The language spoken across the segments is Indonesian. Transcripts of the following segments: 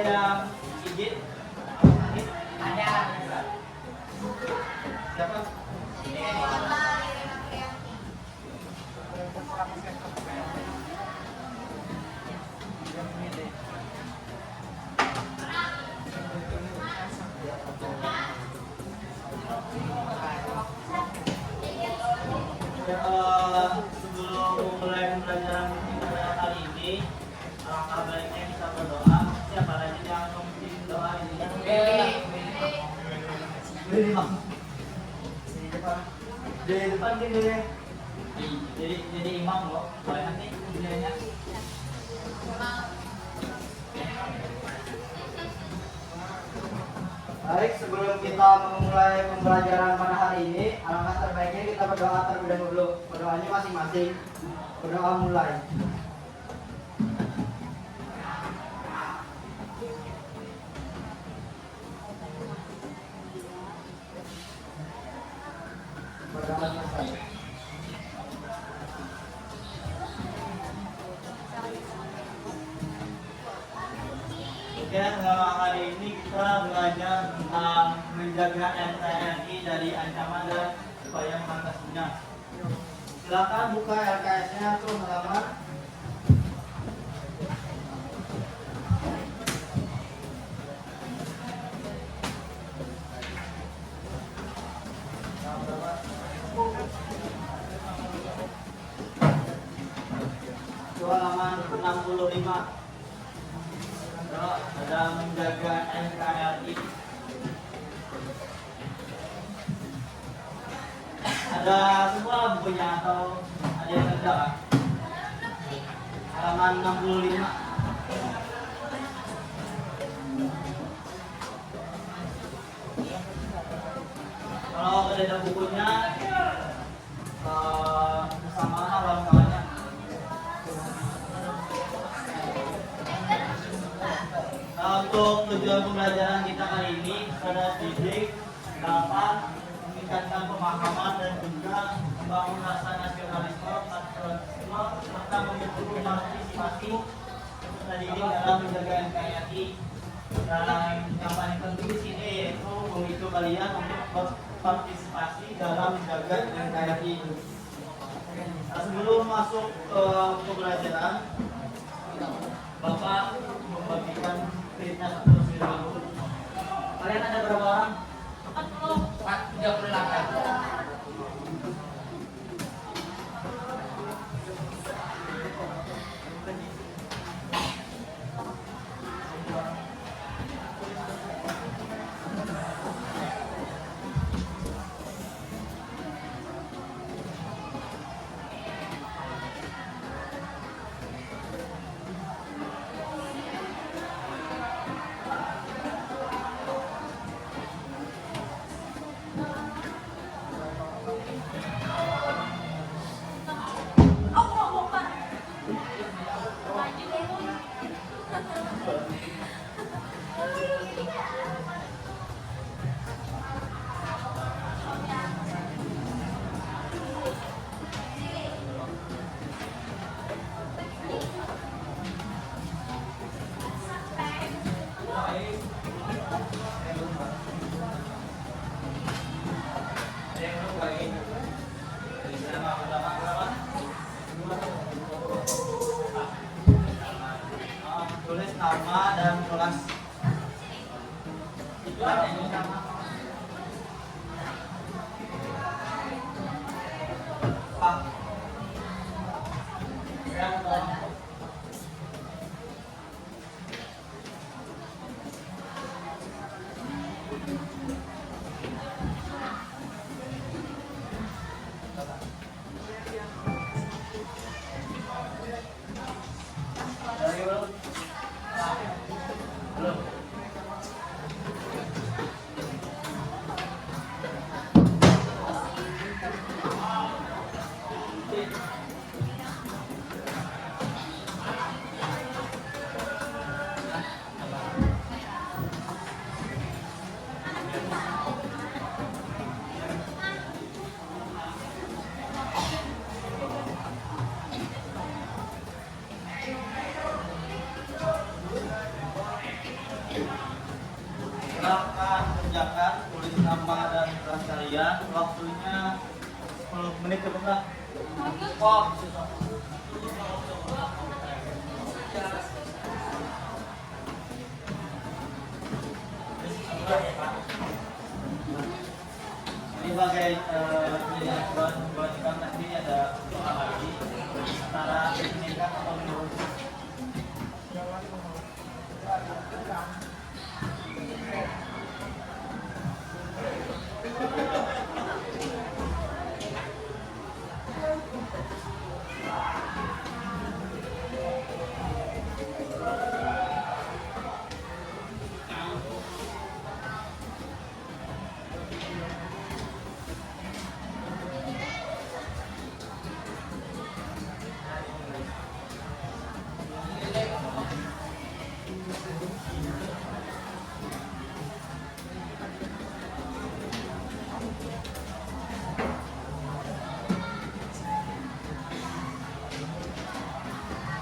yang izin? Ada. Siapa? Sebelum mulai pembelajaran pada kali ini, alangkah baiknya kita berdoa. Siapa lagi yang memimpin doa ini? Beli bang. Di depan gitu ya. Jadi imam loh. Boleh nanti videonya. Baik, sebelum kita memulai pembelajaran pada hari ini, alangkah terbaiknya kita berdoa terlebih dahulu. Berdoanya masing-masing. Berdoa mulai. Berdoa selesai. Oke, hari ini kita belajar tentang menjaga NKRI dari ancaman dan upaya mengatasinya. Silakan buka LKS-nya tuh halaman. Itu halaman 65. Ada menjaga NKRI. Ada semua bukunya atau ada yang kerja kan? Halaman 65. Kalau ada bukunya bersama kawan-kawannya. Untuk tujuan pembelajaran kita kali ini, saudara didik dapat meningkatkan pemahaman dan juga membangun rasa nasionalisme, patriotisme, serta membentuk partisipasi peserta didik dalam menjaga NKRI. Dan yang paling penting di sini yaitu memicu kalian untuk berpartisipasi dalam menjaga NKRI. Nah, sebelum masuk ke pembelajaran, Bapak membagikan fitnah satu dulu. Kalian ada berapa orang? 38. waktunya 10 menit cukup lah. Ini sebagai buat ikan tadi ada soal lagi antara meningkat atau menurun.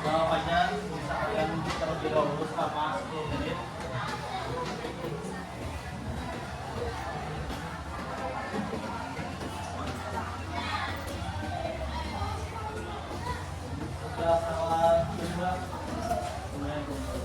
Jawabannya bisa kalian terlebih dahulu selama 10 menit. Sudah salah kedua, kemudian kumpul.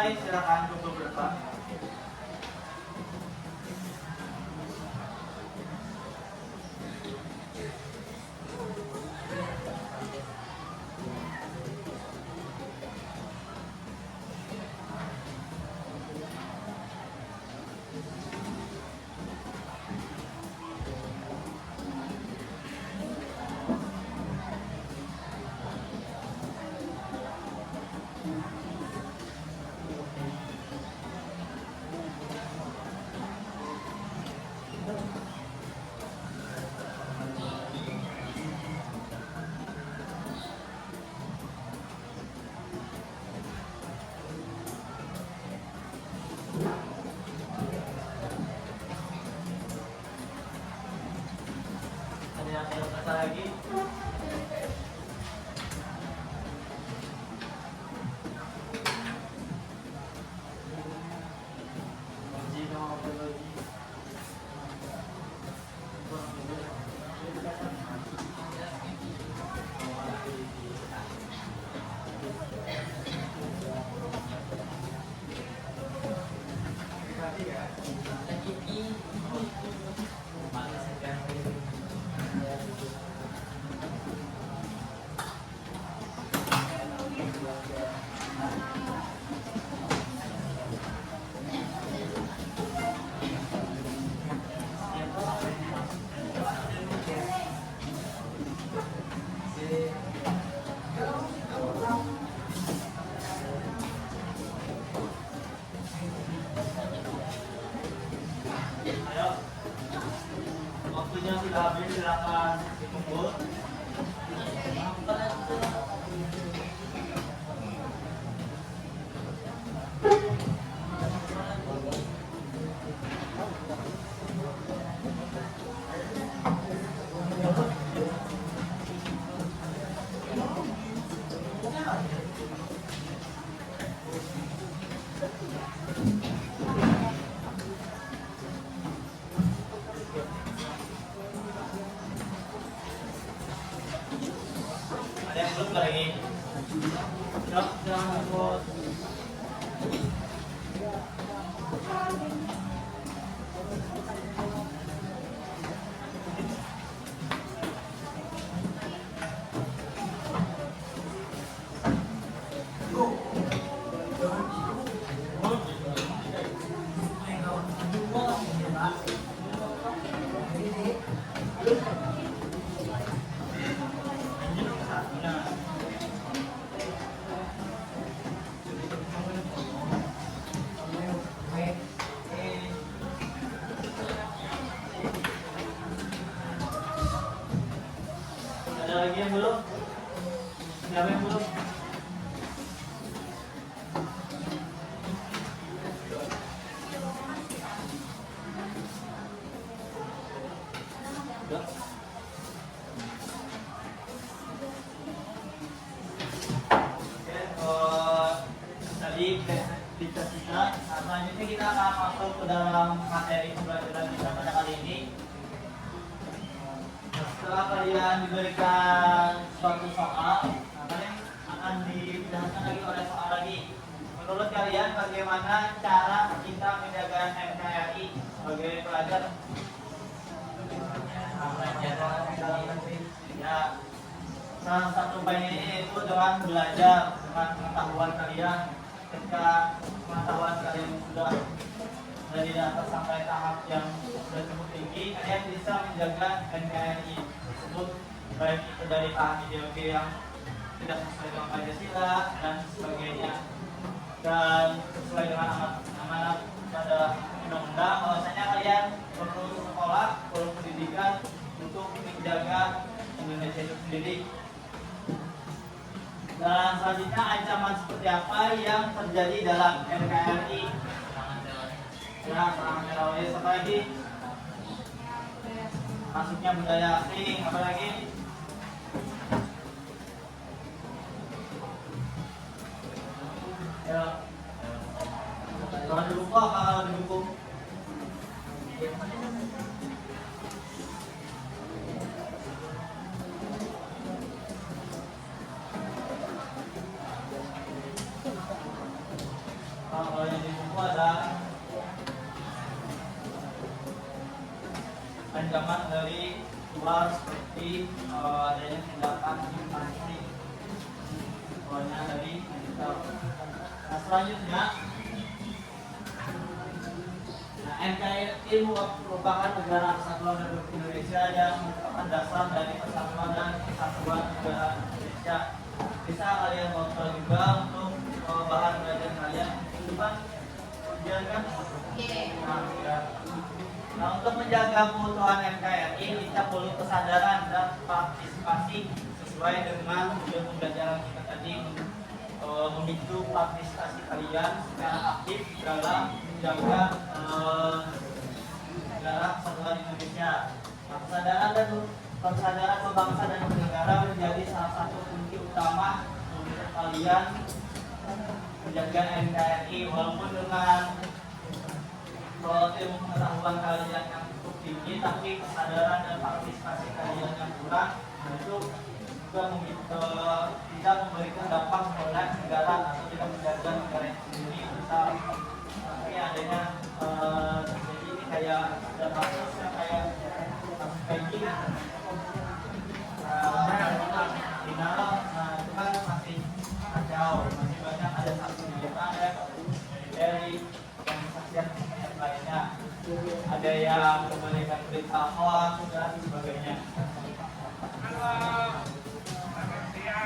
lain silakan cukup berdepan. Ada yang saya rasa lagi? Ayo, waktunya sudah habis, silakan dikumpul. Ada yang belum lagi? Jangan ikut. Ada lagi yang belum? Siapa yang belum? Udah? Oke, tadi kita selanjutnya kita akan masuk ke dalam materi pembelajaran kita pada kali ini. Setelah kalian diberikan suatu soal, kalian akan dijelaskan lagi oleh soal lagi. Menurut kalian bagaimana cara kita menjaga NKRI sebagai pelajar? Ya, salah satu upayanya itu dengan belajar, dengan pengetahuan kalian. Ketika pengetahuan kalian sudah dari atas sampai tahap yang sudah cukup tinggi, kalian bisa menjaga NKRI tersebut, baik itu dari paham ideologi yang tidak sesuai dengan Pancasila dan sebagainya, dan sesuai dengan amanat pada undang-undang. Bahwasanya kalian perlu sekolah, perlu pendidikan untuk menjaga Indonesia itu sendiri. Dan selanjutnya, ancaman seperti apa yang terjadi dalam NKRI? Ya, serangan teroris, apa lagi? Masuknya budaya asing, apa lagi? Ya, jangan lupa kalau didukung. Kalau yang di buku ada ancaman dari luar seperti adanya tindakan invasi, pokoknya dari digital. Nah selanjutnya, NKRI merupakan negara kesatuan Republik Indonesia yang merupakan dasar dari persatuan dan kesatuan negara Indonesia. Bisa kalian kontrol juga untuk bahan belajar kalian itu kan ujian kan? Nah, untuk menjaga keutuhan NKRI kita perlu kesadaran dan partisipasi sesuai dengan tujuan pembelajaran kita tadi, memicu partisipasi kalian secara aktif dalam menjaga negara kesatuan Indonesia. Nah, kesadaran berbangsa dan bernegara menjadi salah satu kunci utama untuk kalian menjaga NKRI. Walaupun dengan ilmu pengetahuan kalian yang cukup tinggi, tapi kesadaran dan partisipasi kalian yang kurang, itu juga tidak memberikan dampak terhadap negara atau tidak menjaga negara itu sendiri. Misal tapi adanya jadi ini kayak ada kasus yang kayak gini, nah itu kan masih kacau, masih banyak ada saksi kita dari yang saksian lainnya, ada yang memberikan berita hoax dan sebagainya.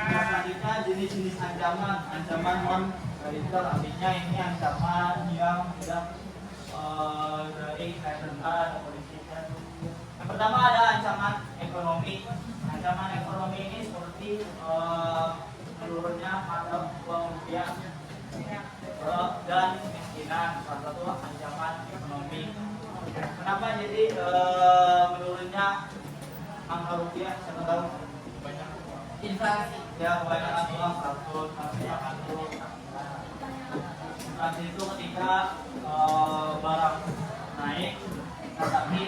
Selanjutnya jenis-jenis ancaman non militer, artinya ini ancaman yang tidak dari tentara atau politik. Yang pertama ada ancaman ekonomi. Ancaman ekonomi ini seperti menurunnya mata uang rupiah dan kemiskinan, salah satu ancaman ekonomi. Kenapa jadi menurunnya angka rupiah? Saya tahu banyak inflasi, ya kebanyakan uang 100, masih akan turun. Inflasi itu ketika barang naik, tapi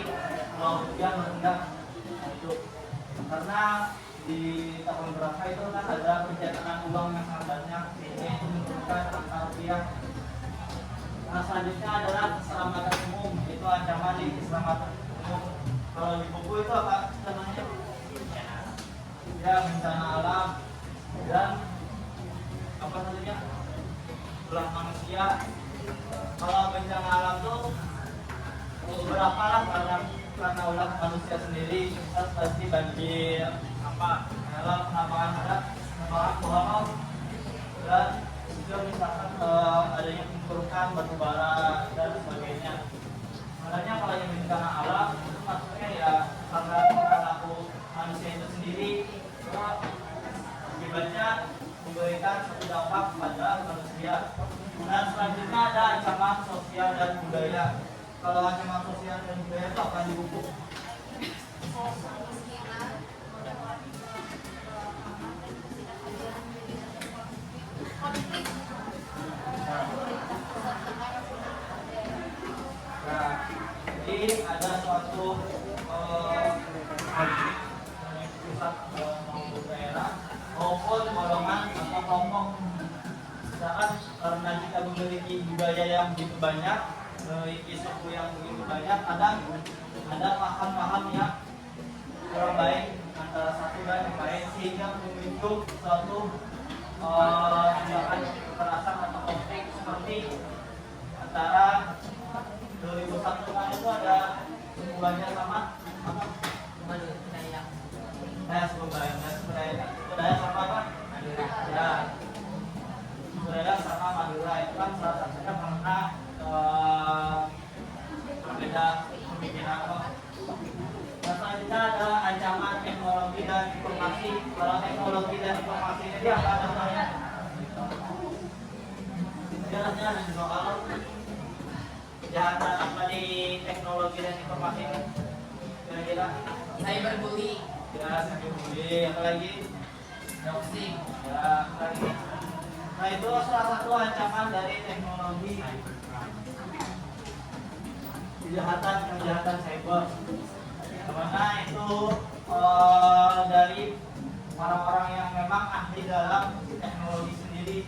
uang rupiah merendah. Nah, itu karena di tahun berapa itu kan ada pencetakan uang yang sangat banyak, sehingga itu menurunkan angka rupiah. Nah selanjutnya adalah keselamatan umum, itu ancaman di keselamatan umum. Kalau di buku itu apa namanya? Ya bencana alam dan apa namanya? Ulah manusia. Kalau bencana alam tuh beberapa lah karena ulah manusia sendiri, kita pasti banjir, apa kalau penampakan ada penampakan pohon dan juga misalkan adanya pengurukan batu bara dan sebagainya. Sebenarnya kalau yang bencana alam itu maksudnya ya karena perilaku manusia itu sendiri, akibatnya memberikan suatu dampak pada manusia. Dan selanjutnya ada ancaman sosial dan budaya. Kalau ancaman sosial dan budaya itu akan di buku. Nah, jadi ada suatu pusat maupun daerah maupun golongan atau kelompok. Misalkan karena kita memiliki budaya yang begitu banyak, memiliki suku yang begitu banyak, kadang ada paham-paham yang kurang baik antara satu dan yang lain, sehingga memicu suatu tindakan kekerasan atau konflik seperti antara 2001 kan itu ada hubungannya sama apa? Suku Dayak sama apa? Ya, suku Dayak sama Madura itu kan salah satunya karena berbeda pemikiran kok. Dan selanjutnya ada ancaman teknologi dan informasi. Kalau teknologi dan informasi ini apa namanya? Jelasnya ada soal kejahatan apa di teknologi dan informasi ini? Kira-kira Cyberbully, ya cyberbully, apa lagi? doxing, Ya, apa lagi? Nah itu salah satu ancaman dari teknologi, kejahatan cyber. Karena itu dari orang-orang yang memang ahli dalam teknologi sendiri.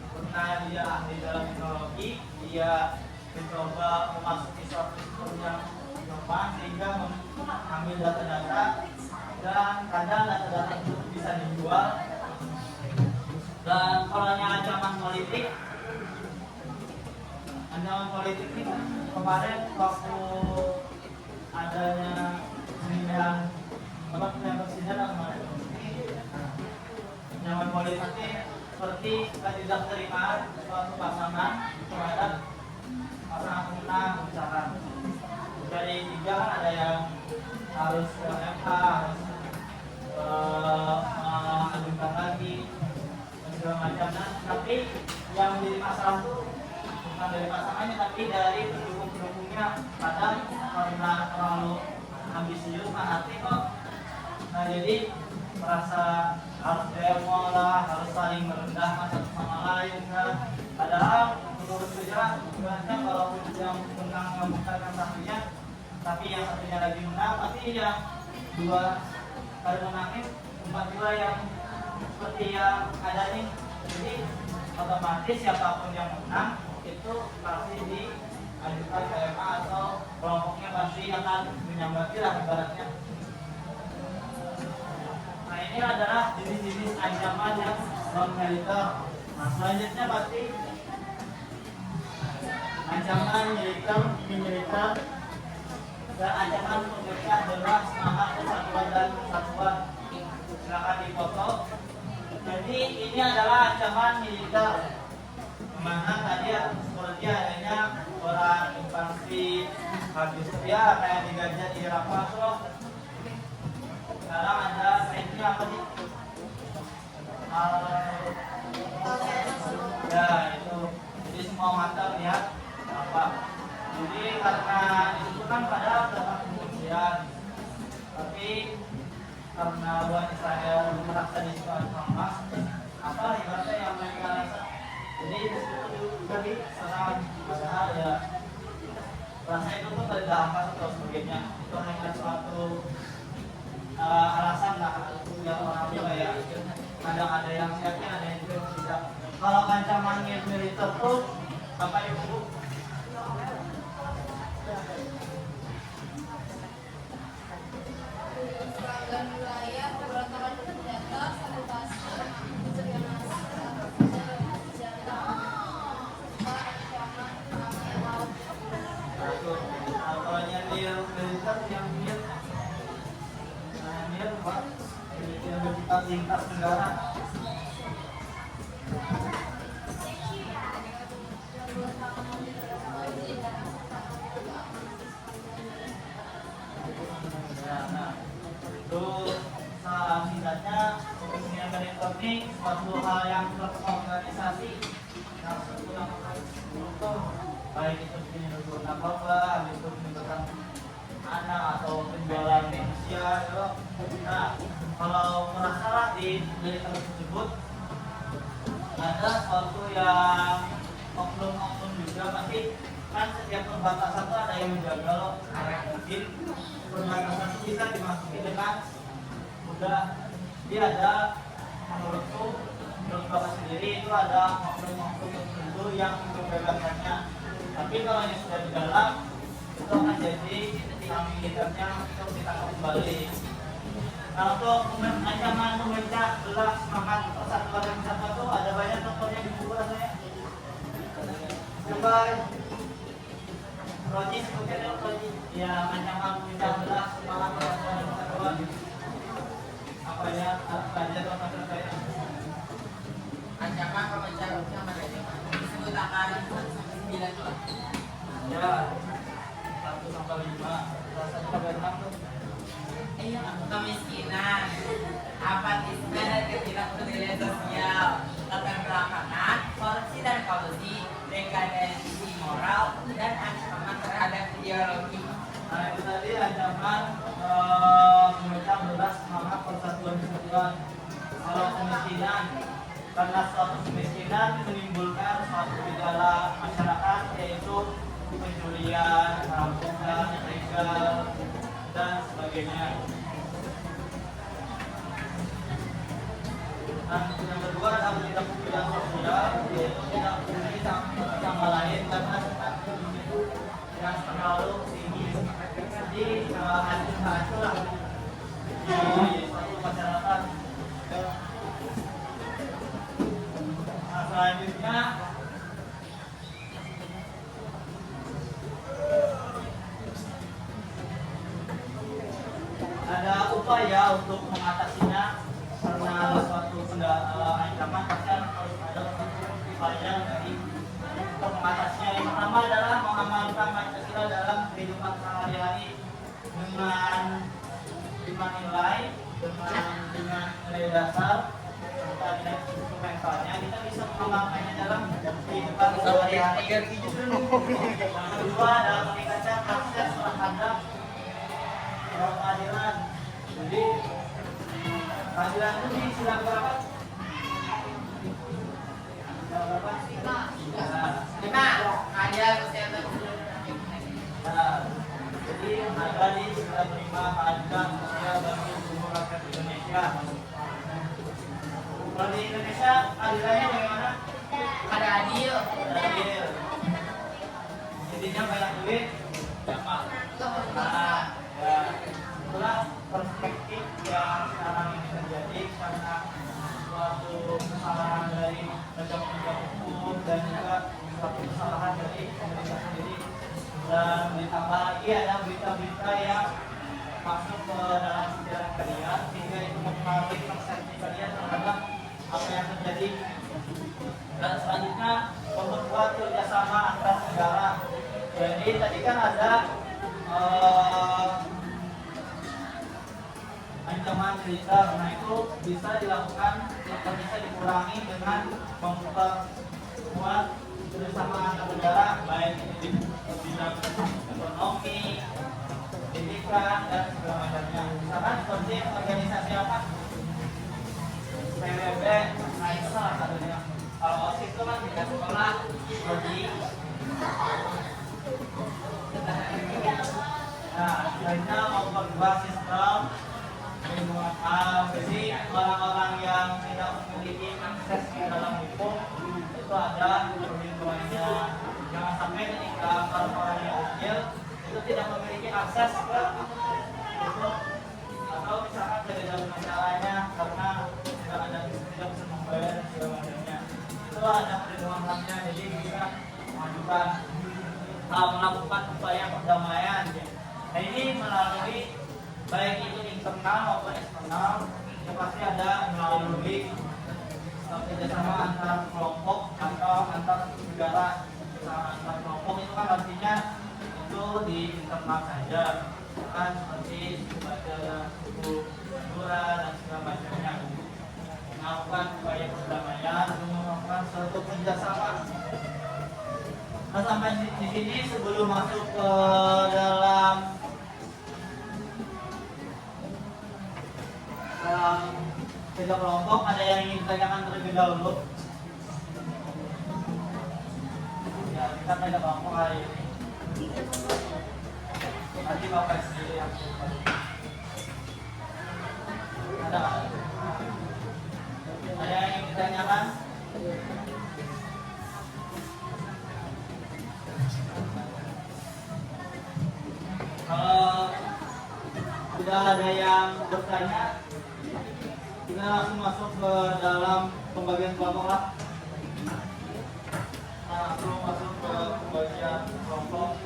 Seperti karena dia ahli dalam teknologi, dia mencoba memasuki suatu sistem yang gampang sehingga mengambil data-data, dan kadang data-data itu bisa dijual. Dan kalau ancaman politik ini kemarin waktu adanya pemilihan presiden kemarin, ancaman politik ini seperti tidak terimaan suatu pasangan terhadap pasangan pemenang misalkan. Dari tiga kan ada yang harus ke MK, harus mengajukan lagi dan segala macam. Tapi yang menjadi masalah itu bukan dari pasangannya, tapi dari pendukung-pendukungnya. Kadang karena terlalu ambisius, hati kok. Nah jadi merasa harus demo lah, harus saling merendahkan satu sama lain kan. Padahal menurut saya sebenarnya kalau yang menang membuktikan satunya, tapi yang satunya lagi menang, pasti yang dua kali menangin tempat dua yang seperti yang ada ini. Jadi otomatis siapapun yang menang itu pasti diajukan ke MA atau kelompoknya pasti akan menyambangi lah ibaratnya. Nah ini adalah jenis-jenis ancaman yang non-militer. Nah selanjutnya pasti ancaman militer dan ancaman memecah belah semangat persatuan dan kesatuan. Silakan dipoto. Jadi ini adalah ancaman militer, dimana tadi seperti adanya orang invasi habis ya kayak digajah di Rafah. Sekarang ada ini apa sih? Ya itu, jadi semua mata lihat apa. Jadi karena itu kan pada dapat kemudian, tapi karena orang Israel merasa di situ Hamas, apa ibaratnya yang mereka rasa. Jadi itu juga diserang, padahal ya rasa itu tuh tidak apa atau sebagainya. Itu hanya suatu alasan lah yang orang juga ya. Kadang ada yang yakin, ada yang juga tidak. Kalau ancaman militer tuh apa itu? Pelanggaran wilayah, pemberontakan senjata, sabotase, pencurian aset, senjata, ancaman keamanan laut. Kalau nyamil militer yang nyamil pak, yang berkitab lintas negara. Nah, itu singkatnya pemilihan elektronik suatu hal yang terorganisasi yang sekurang beruntung, baik itu penyelundupan narkoba, habis itu penyelundupan anak atau penjualan manusia gitu. Nah, kalau masalah di militer tersebut ada suatu yang oknum-oknum juga, pasti kan setiap perbatasan itu ada yang menjaga loh. Mungkin perbatasan itu bisa dimasuki dengan mudah. Dia ada, menurut Bapak sendiri itu ada oknum-oknum tertentu yang membebaskannya. Tapi kalau yang sudah di dalam itu akan jadi militernya untuk ditangkap kembali. Nah untuk ancaman memecah belah semangat persatuan dan kesatuan itu ada banyak contohnya di buku rasanya. Coba Roji sebutkan dulu Roji. Ya ancaman memecah belah semangat persatuan dan kesatuan. Apa aja contoh-contohnya? Ancaman pemecah belah mana aja? Disebut akan 9 tuh. Ya 1 sampai 5, 1 sampai 6 tuh. Kemiskinan, apatisme dan ketidakpedulian sosial, keterbelakangan, korupsi dan kolusi, dekadensi moral, dan ancaman terhadap ideologi. Nah itu tadi ancaman memecah belah semangat persatuan kesatuan. Kalau kemiskinan, karena suatu kemiskinan menimbulkan suatu gejala masyarakat, yaitu pencurian, perampokan, ilegal, dan sebagainya. Dan yang kedua adalah ketidakpedulian sosial, yaitu yang terlalu tinggi. Jadi hancur lah di suatu masyarakat. Nah, selanjutnya ada upaya untuk mengatasinya karena ada suatu ancaman pasti harus ada upaya dari untuk mengatasinya. Yang pertama adalah mengamalkan Pancasila dalam kehidupan sehari-hari dengan nilai dasar serta nilai fundamentalnya. Kita bisa mengamalkannya dalam kehidupan sehari-hari. Yang kedua adalah meningkatkan akses terhadap keadilan. Jadi keadilan itu di sila berapa? Sila berapa? 5. Ada kesehatan. Nah, jadi ada di sila 5 keadilan sosial bagi seluruh rakyat Indonesia. Kalau di Indonesia keadilannya bagaimana? Ada adil. Adil. Jadinya banyak duit. Dapat. Nah, ya, itulah perspektif yang sekarang ini terjadi karena suatu kesalahan dari penegak hukum dan juga suatu kesalahan dari pemerintah sendiri. Dan ditambah lagi ada berita-berita yang masuk ke dalam pikiran kalian sehingga itu mempengaruhi persepsi kalian terhadap apa yang terjadi. Dan selanjutnya memperkuat kerjasama antar negara. Jadi tadi kan ada ancaman militer, nah itu bisa dilakukan atau bisa dikurangi dengan memperkuat kerjasama antar negara, baik di bidang ekonomi, pendidikan dan segala macamnya. Misalkan seperti organisasi apa? PBB, nah itu salah satunya. Kalau OSIS itu kan tidak sekolah, jadi nah, lainnya memperkuat sistem perlindungan HAM. Jadi orang-orang yang tidak memiliki akses ke dalam hukum itu ada perlindungannya. Jangan sampai ketika orang-orang yang kecil itu tidak memiliki akses ke hukum atau misalkan tidak ada masalahnya karena tidak bisa membayar segala macamnya. Itu ada perlindungan HAM-nya. Jadi bisa mengajukan melakukan upaya perdamaian. Nah ini melalui baik itu internal maupun eksternal, yang pasti ada melalui kerjasama antar kelompok atau antar negara. Antar kelompok itu kan artinya itu di internal saja, kan seperti pada suku Madura dan segala macamnya. Melakukan upaya perdamaian, melakukan suatu kerjasama. Nah, sampai di sini sebelum masuk ke dalam tiga kelompok, ada yang ingin ditanyakan terlebih dahulu? Ya, kita tiga kelompok hari ini. Nanti Bapak sendiri yang ada nggak? Ada yang ingin ditanyakan? Kalau tidak ada yang bertanya, kita langsung masuk ke dalam pembagian kelompok lah. Nah, langsung masuk ke pembagian kelompok.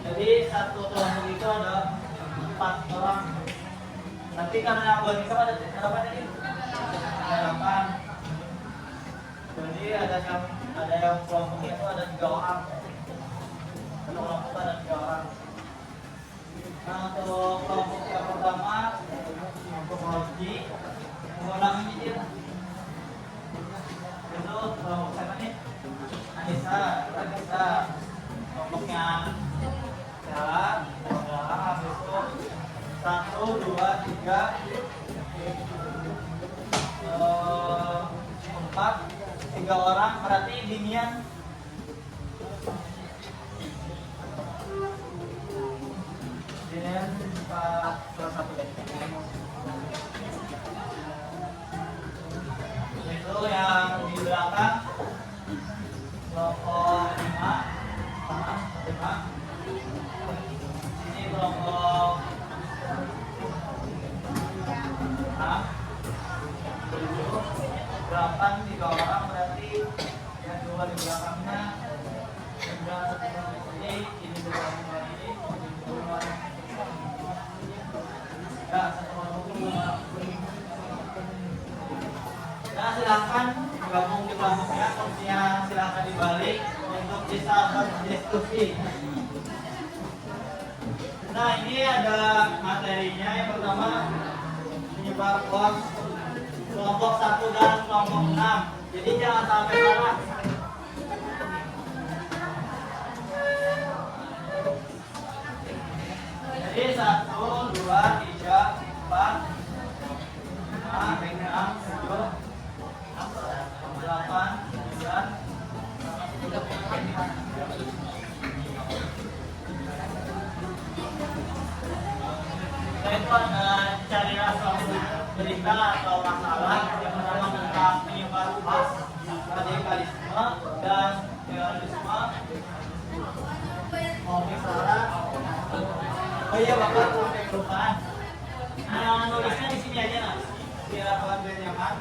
Jadi satu kelompok itu ada 4 orang. Nanti karena buat kita ada berapa tadi? Ada 8. Jadi ada yang kelompoknya itu ada 3 orang. Satu kelompok ada 3 orang. Nah, untuk kelompok yang pertama, kelompok Roji, mengulangi izin. Itu kelompok siapa nih? Anissa, kelompoknya Stella, habis itu 1, 2, 3, 4, 3 orang, berarti Dimian. Salah satu itu yang di belakang kelompok 5 sama 5 Sini kelompok 6, 7, 8, 3 orang berarti yang 2 di belakangnya. Kemudian satu ini bergabung lagi, ini keluar. Ya, satu kelompok kedua. Nah, silakan gabung di kelompoknya, kursinya silakan dibalik untuk bisa berdiskusi. Nah, ini ada materinya. Yang pertama, menyebar hoax kelompok 1 dan kelompok 6. Jadi jangan sampai salah. Jadi 1, 2, 3, 4, 5, 6, 7, 8, 9. Saya itu ada cari suatu berita atau masalah yang pertama tentang penyebar hoax, radikalisme dan terorisme. Oke, salah. Oh iya, Bapak sampai kelupaan. Nah, nulisnya di sini aja, nah. Biar kawan biar nyaman.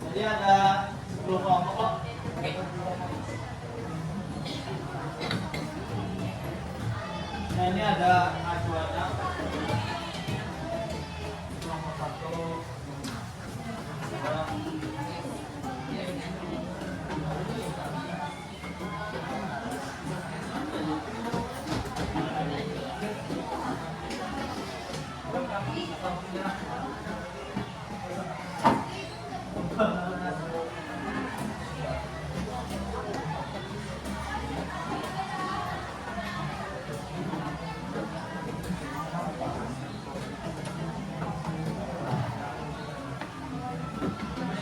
Jadi ada 10 kelompok. Nah, ini ada acuannya. Kelompok 1.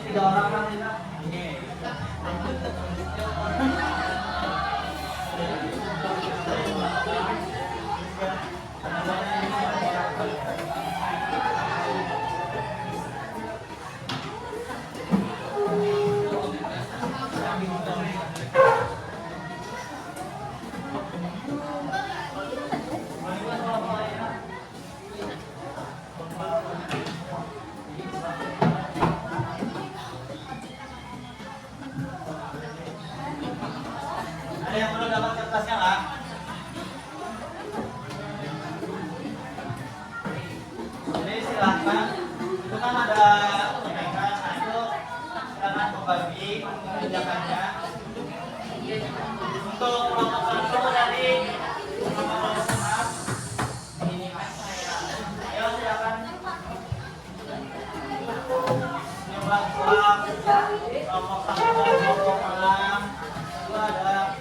Tiga orang kan kita. Ada yang belum dapat kertasnya nggak? Jadi silahkan, itu kan ada kenaikan, nah itu silakan membagi kebijakannya. Untuk kelompok 1 dari kelompok 6, ayo silakan nyoba kelompok 1 dan kelompok 6. Itu ada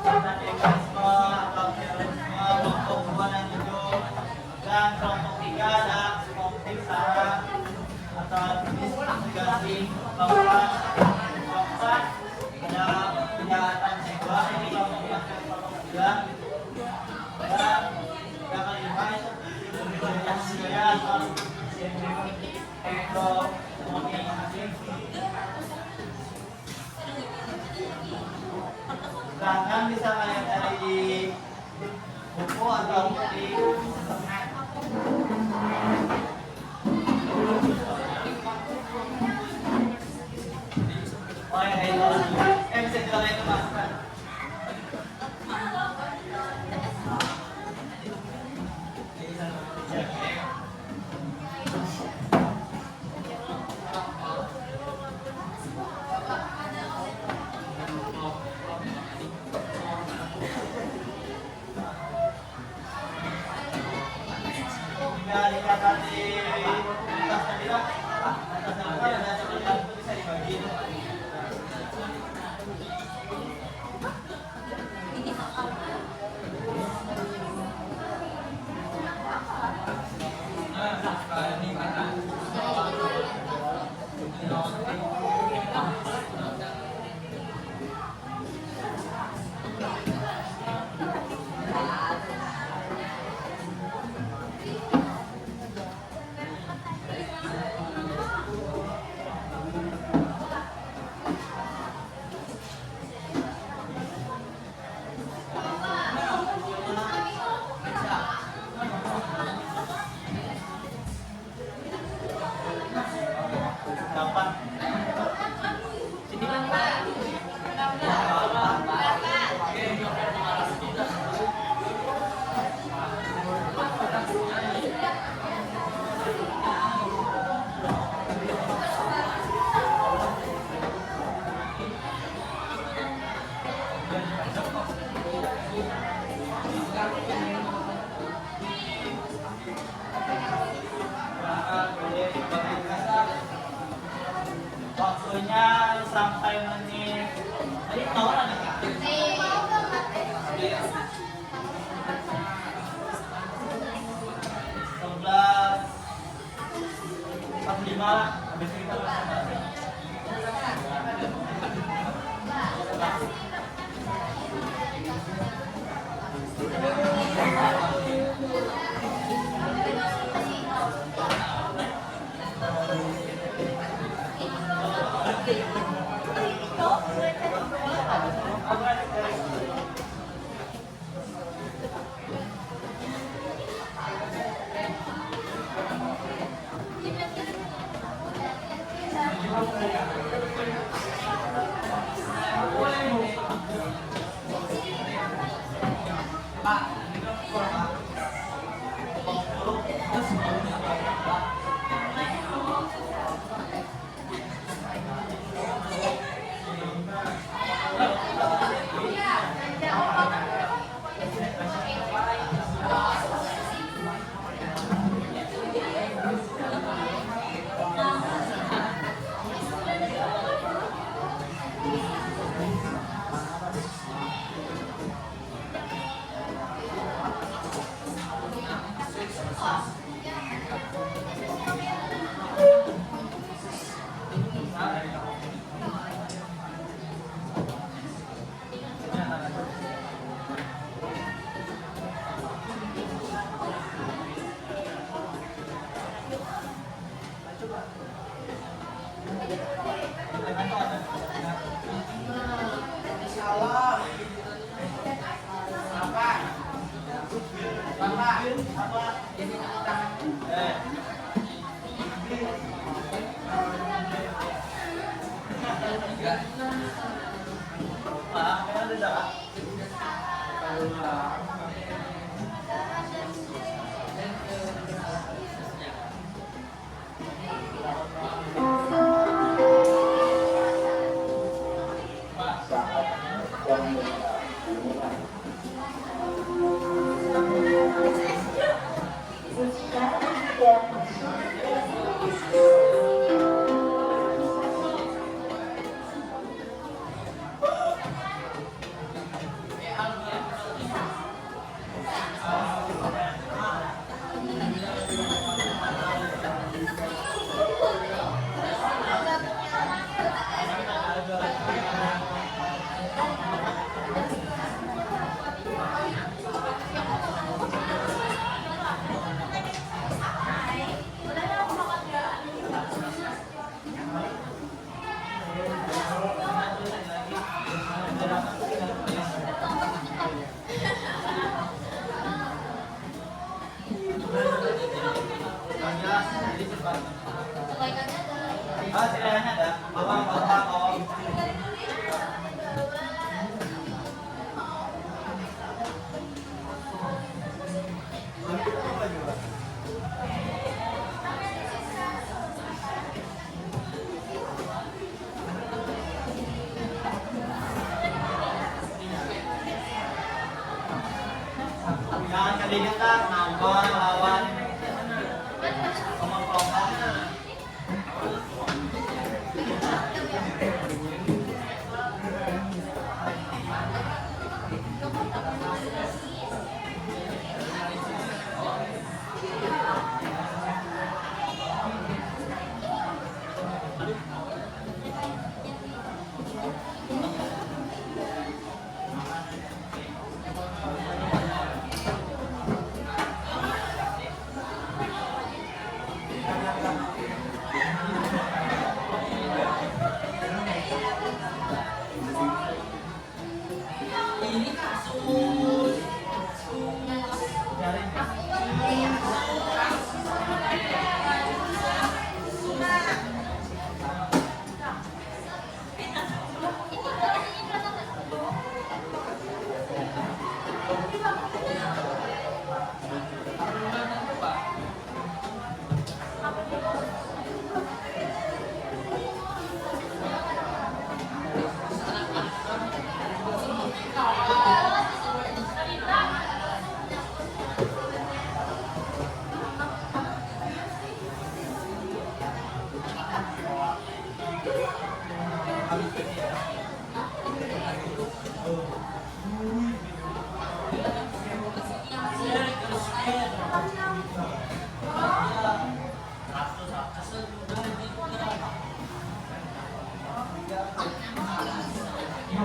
radikalisme atau terorisme, kelompok 2 dan 7, dan kelompok 3 ada konflik sara atau investigasi, kelompok 4 ada kejahatan seksual, ini kelompok 4 dan kelompok 9, dan yang kelima itu budaya atau ekonomi asing. Silahkan bisa kalian cari di buku atau di internet. Oh ya, itu bisa jalan itu masukkan. Dikatakan di atasnya tidak, atasnya bukan ada catatan itu bisa dibagi. Ah, silanya ada. Bawang, bawang, bawang. Jangan keliling nambah lawan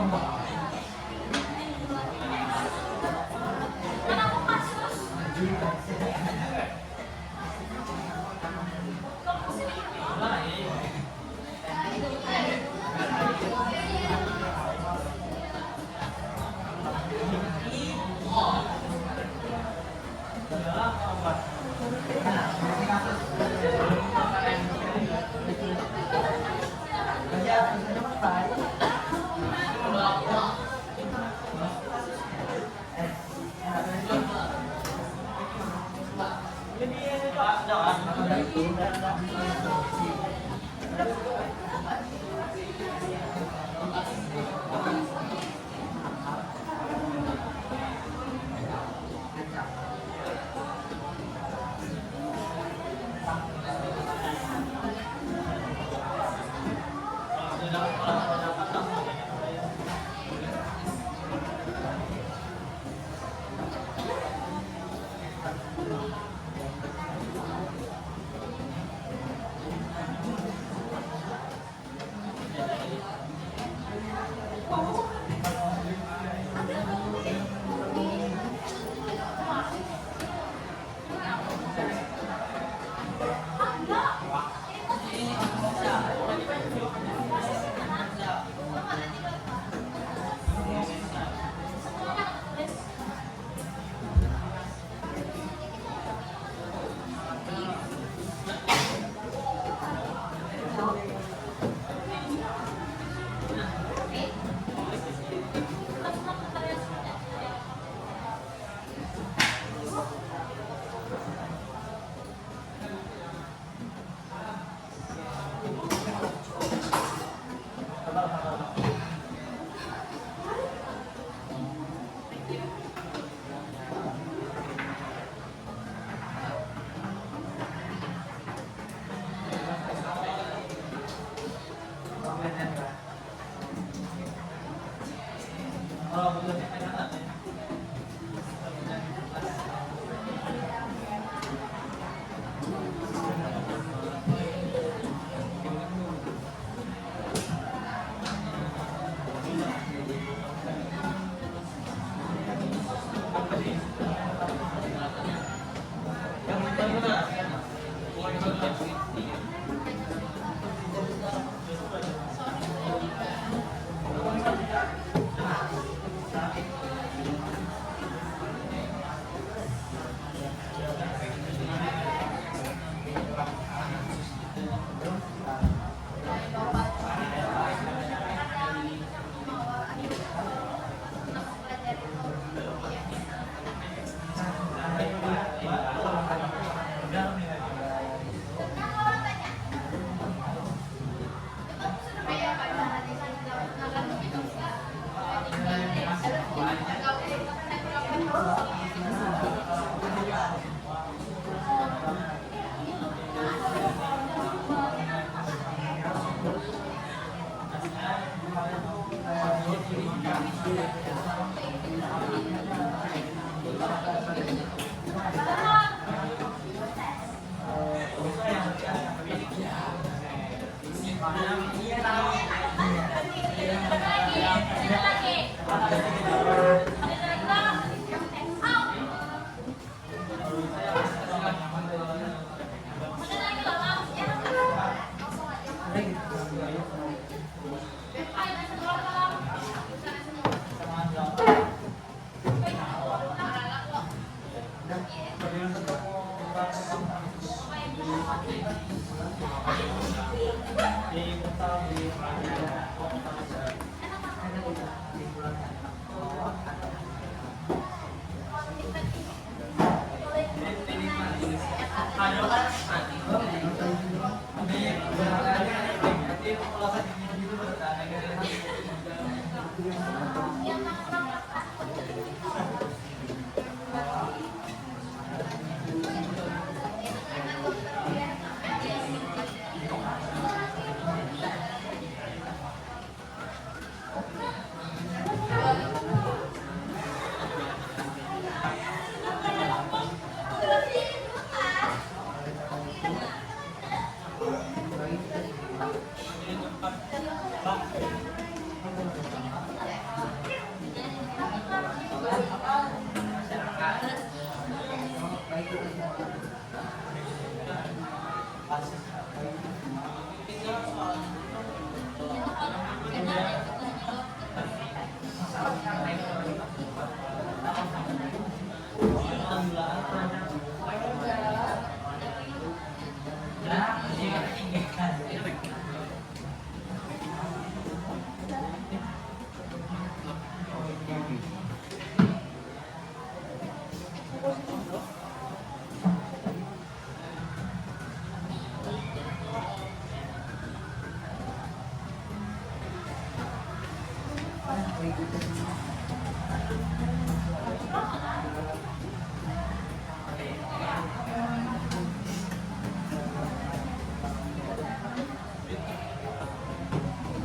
kelompok. Oh, betul. Enak.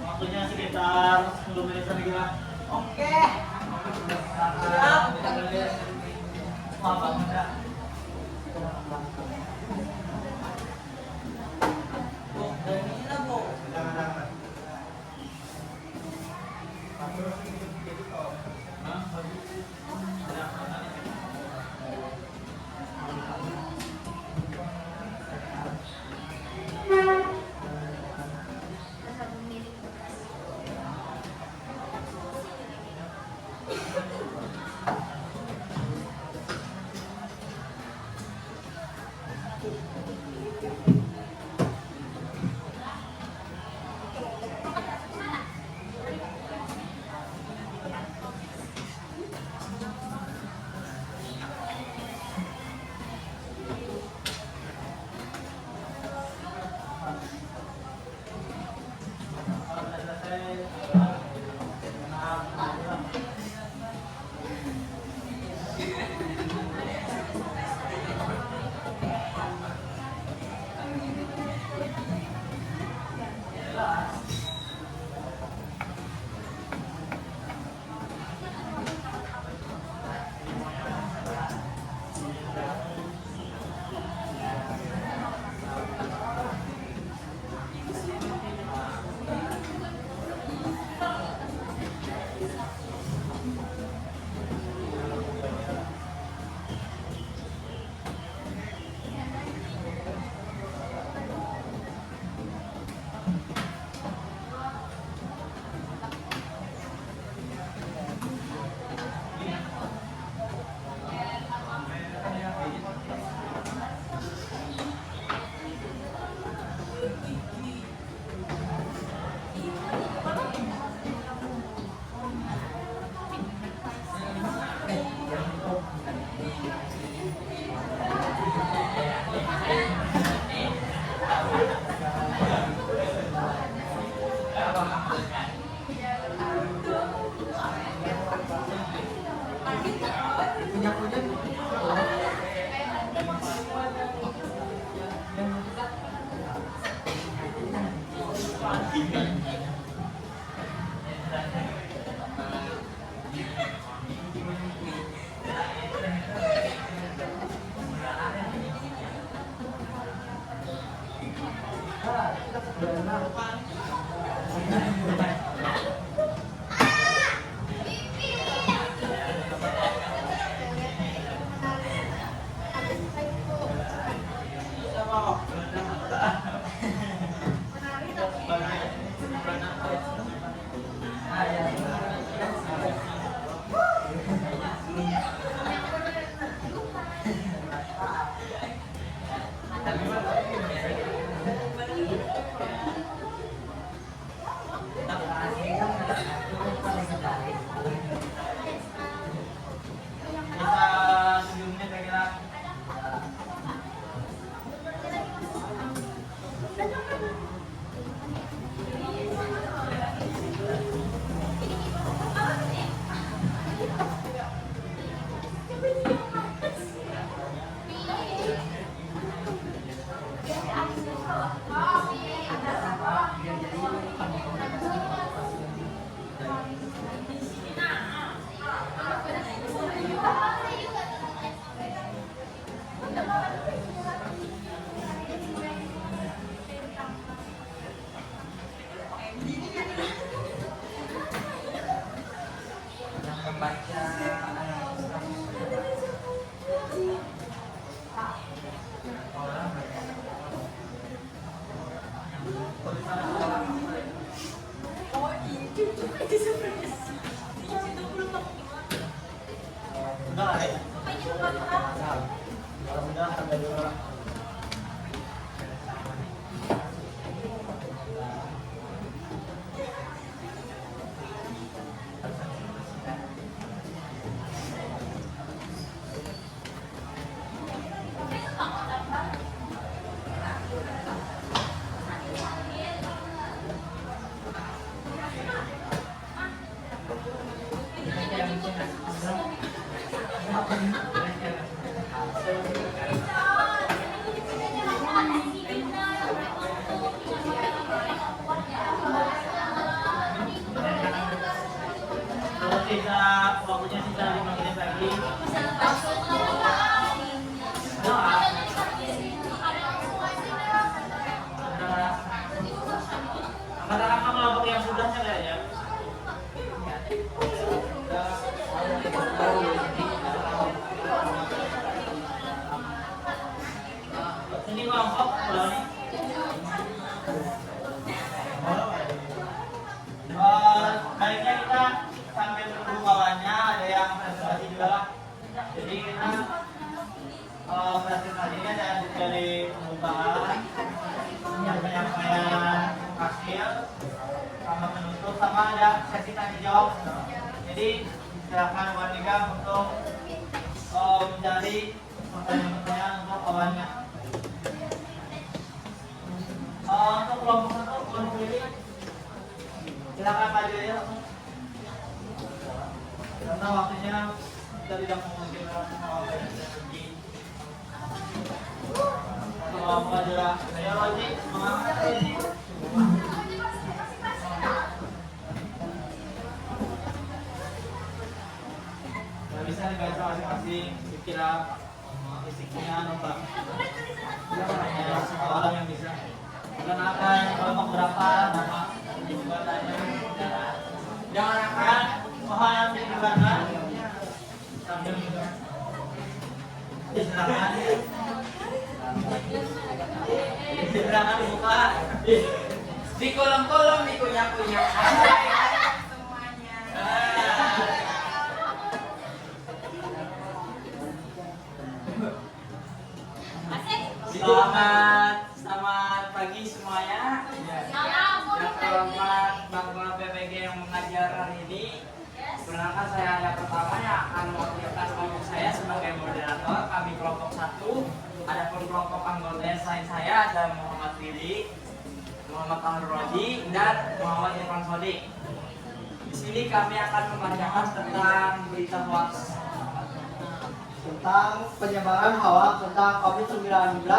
Waktunya sekitar 10 menit lagi lah. Oke. Siap. Apa enggak? Bu, ini lah, Bu. membaca oh ini juga di sebenarnya sih itu belum Udah lah ya. Apa ini lupa apa? Nah, kalau udah sampai dulu lah. Kalau tidak waktunya sisa 5 menit lagi. Doa. Katakan kelompok yang sudahnya kayaknya. Ini kelompok kalau ini. Baiknya kita sambil menunggu bawahnya ada yang presentasi juga lah. Jadi kita presentasinya dari pembukaan, penyampaian hasil, sama penutup, sama ada sesi tanya jawab. Jadi silakan warga untuk mencari pertanyaan untuk kawannya. Untuk kelompok satu, kelompok ini silakan maju ya. Karena waktunya kita tidak memungkinkan energi. Kelompok adalah saya wajib semangat ini. Nggak bisa dibaca masing-masing pikiran fisiknya nomor. Hanya semua orang yang bisa. Kenakan kelompok berapa nama jabatannya. Jangan akan mohon didengarkan sambil diserahkan. Diserahkan buka di kolom-kolom di kunyah-kunyah semuanya. Selamat pagi semuanya. Yang terhormat Bapak PPG yang mengajar hari ini. Perkenalkan saya ada pertama yang akan mewakilkan kelompok saya sebagai moderator. Kami kelompok 1. Adapun kelompok anggota selain saya ada Muhammad Willy, Muhammad Al-Rodi, dan Muhammad Irfan Sodik. Di sini kami akan membacakan tentang berita hoax tentang penyebaran hoax tentang COVID-19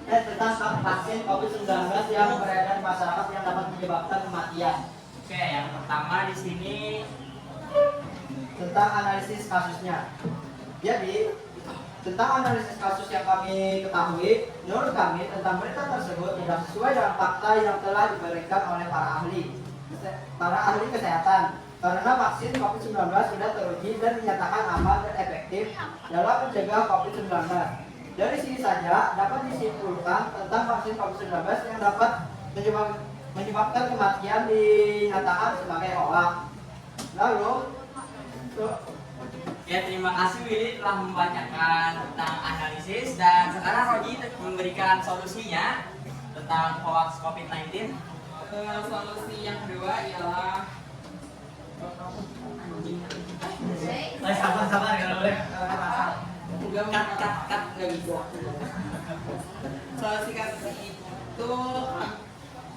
dan tentang vaksin COVID-19 yang beredar di masyarakat yang dapat menyebabkan kematian. Oke, yang pertama di sini Tentang analisis kasusnya. Jadi, tentang analisis kasus yang kami ketahui, menurut kami tentang berita tersebut tidak sesuai dengan fakta yang telah diberikan oleh para ahli kesehatan. Karena vaksin COVID-19 sudah teruji dan dinyatakan aman dan efektif dalam mencegah COVID-19. Dari sini saja dapat disimpulkan tentang vaksin COVID-19 yang dapat menyebabkan kematian dinyatakan sebagai hoax. Lalu, ya terima kasih Willy telah membacakan tentang analisis dan sekarang Roji memberikan solusinya tentang hoax COVID-19. Solusi yang kedua ialah sabar kalau boleh. cut nggak bisa. Solusi itu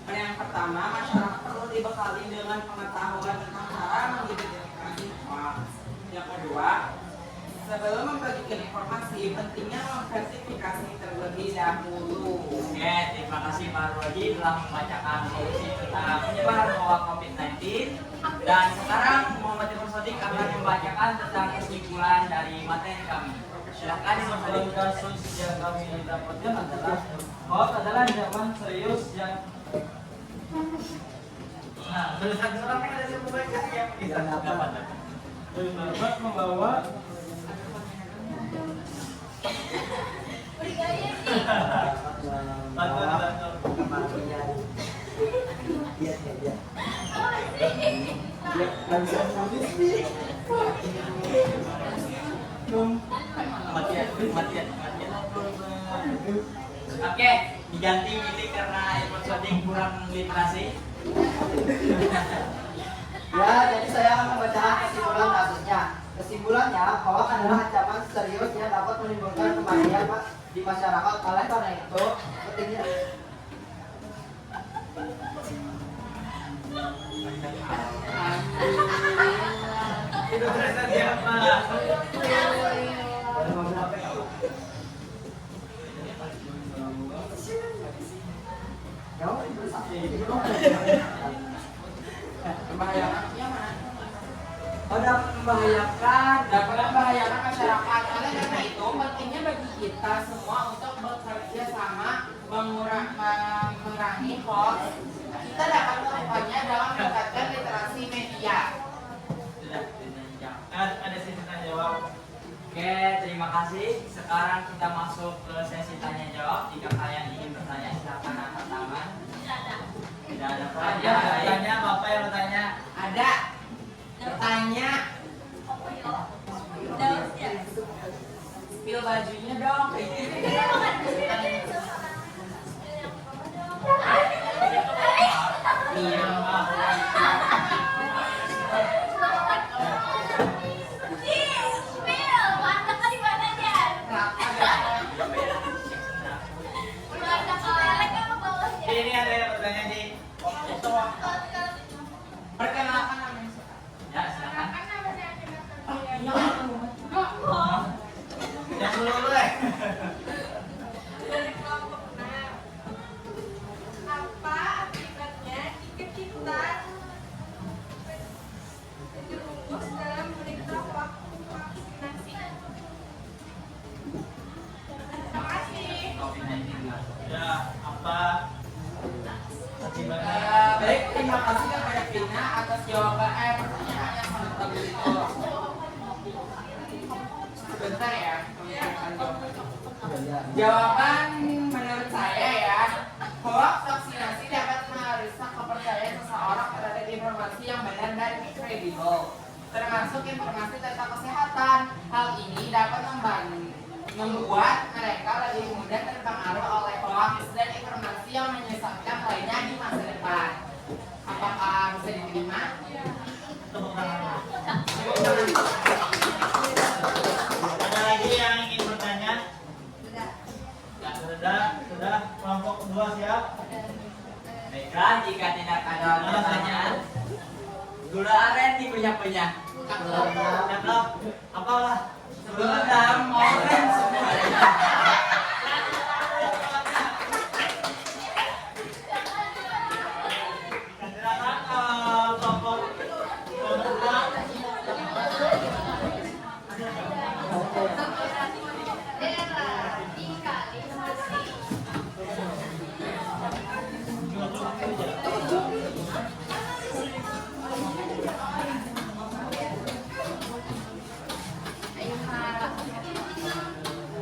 yang pertama, masyarakat perlu dibekali dengan pengetahuan tentang cara mengidentifikasi hoax. Yang kedua, sebelum membagikan informasi, pentingnya memverifikasi terlebih dahulu. Oke, terima kasih Pak Roji telah membacakan solusi tentang penyebaran hoax COVID-19. Dan sekarang Muhammad Irfan Sodik akan membacakan tentang kesimpulan dari materi kami. Silakan Irfan Sodik. Kasus yang kami dapatkan adalah hoax adalah ancaman serius yang tulisan surat kan ada yang membaca yang bisa dapat. Bapak membawa Bergaya nih. kematian. Iya, iya. Apa sih? Nggak bisa nulis nih. Kematian. Oke, diganti ini karena episode kurang literasi. Ya, jadi saya akan membacakan kesimpulan kasusnya. Kesimpulannya, hoax adalah ancaman serius yang dapat menimbulkan kematian di masyarakat. Oleh karena itu, pentingnya Itu terasa siapa? Membahayakan yang mana? membahayakan. Dapat membahayakan masyarakat. Oleh karena itu, pentingnya bagi kita semua untuk bekerja sama mengurangi hoax. Kita dapat melakukannya dalam meningkatkan literasi media. Sudah, ada sesi tanya jawab. Oke, terima kasih. Sekarang kita masuk ke sesi tanya jawab. Jika kalian ingin bertanya, silakan angkat tangan. Tidak ada Ada. Tanya, Bapak yang bertanya. Ada bertanya, spill bajunya dong. Iya, Pak. Ini ada yang bertanya di Perkenalkan namanya. Ya, silakan. Iya. Yang dulu deh. Dari kelompok 6. Apa akibatnya jika kita terjerumus dalam berita waktu vaksinasi? Terima kasih. Ya, apa akibatnya? Baik, terima kasih kepada Vina atas jawaban pertanyaan yang sangat bagus itu. Sebentar ya, memikirkan jawaban. Jawaban menurut saya ya, hoax vaksinasi dapat merusak kepercayaan seseorang terhadap informasi yang benar dan kredibel, termasuk informasi tentang kesehatan. Hal ini dapat membuat mereka lebih mudah terpengaruh oleh hoax dan informasi yang menyesatkan lainnya di masa depan. Apakah bisa diterima? Tepuk tangan. Ada lagi yang ingin bertanya? Ya, sudah. Kelompok kedua siap? Baiklah, jika tidak ada pertanyaan, gula aren punya. Cakep. Apalah? Gula oren semuanya. Silakan kelompok kedua.